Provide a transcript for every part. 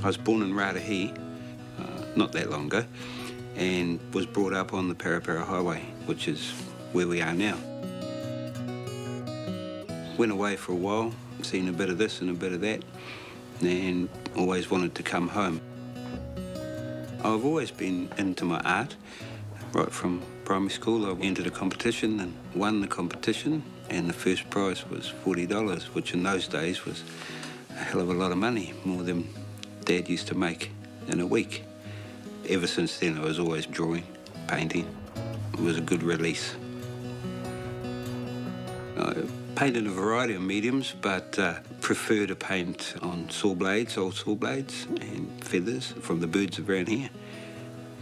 I was born in Raetihi, not that long ago, and was brought up on the Parapara Highway, which is where we are now. Went away for a while, seen a bit of this and a bit of that, and always wanted to come home. I've always been into my art. Right from primary school, I entered a competition and won the competition, and the first prize was $40, which in those days was a hell of a lot of money, more than Dad used to make in a week. Ever since then, I was always drawing, painting. It was a good release. I painted a variety of mediums, but prefer to paint on saw blades, old saw blades, and feathers from the birds around here.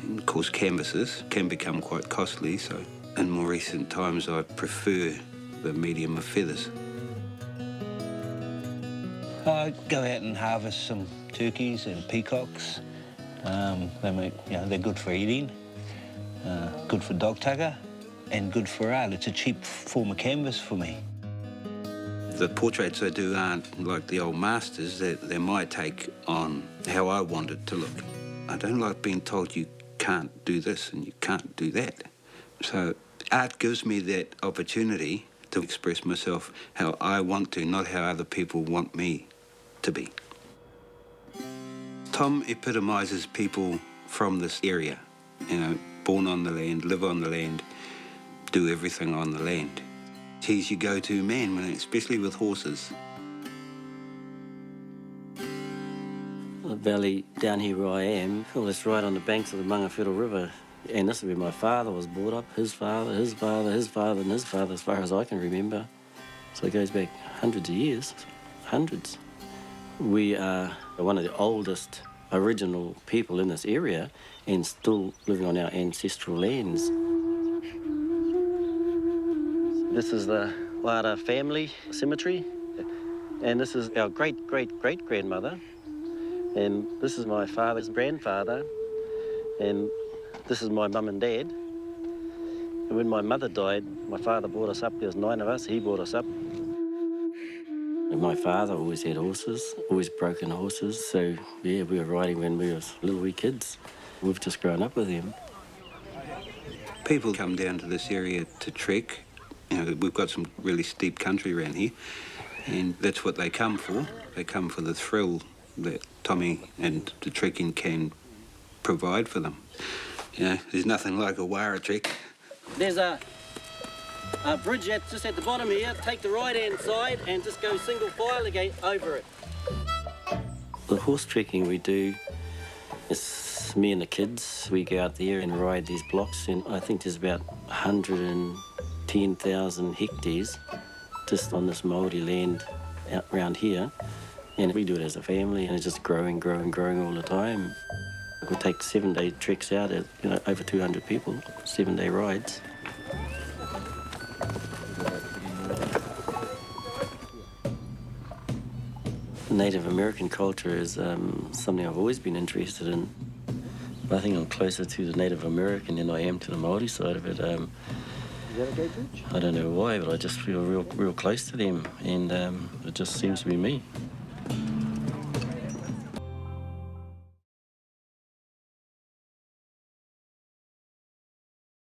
And of course, canvases can become quite costly, so in more recent times, I prefer the medium of feathers. I go out and harvest some turkeys and peacocks. They're good for eating, good for dog tucker, and good for art. It's a cheap form of canvas for me. The portraits I do aren't like the old masters. They're my take on how I want it to look. I don't like being told you can't do this and you can't do that. So art gives me that opportunity to express myself how I want to, not how other people want me to be. Tom epitomises people from this area, born on the land, live on the land, do everything on the land. He's your go-to man, especially with horses. The valley down here where I am, it's right on the banks of the Mangawhero River, and this is where my father was brought up, his father, his father, his father, and his father, as far as I can remember. So it goes back hundreds of years, hundreds. We are one of the oldest original people in this area and still living on our ancestral lands. This is the Wada family cemetery, and this is our great-great-great-grandmother, and this is my father's grandfather, and this is my mum and dad. And when my mother died, my father brought us up. There was 9 of us. He brought us up. And my father always had horses, always broken horses, so yeah, we were riding when we were little wee kids. We've just grown up with them. People come down to this area to trek. We've got some really steep country around here, and that's what they come for. They come for the thrill that Tommy and the trekking can provide for them. There's nothing like a wara trek. There's a bridge just at the bottom here. Take the right-hand side and just go single file again over it. The horse trekking we do is me and the kids. We go out there and ride these blocks, and I think there's about 110,000 hectares just on this Māori land out around here. And we do it as a family, and it's just growing all the time. We take 7-day treks out at over 200 people, 7-day rides. Native American culture is something I've always been interested in. I think I'm closer to the Native American than I am to the Māori side of it. Is that okay, George? I don't know why, but I just feel real close to them, and it just seems to be me.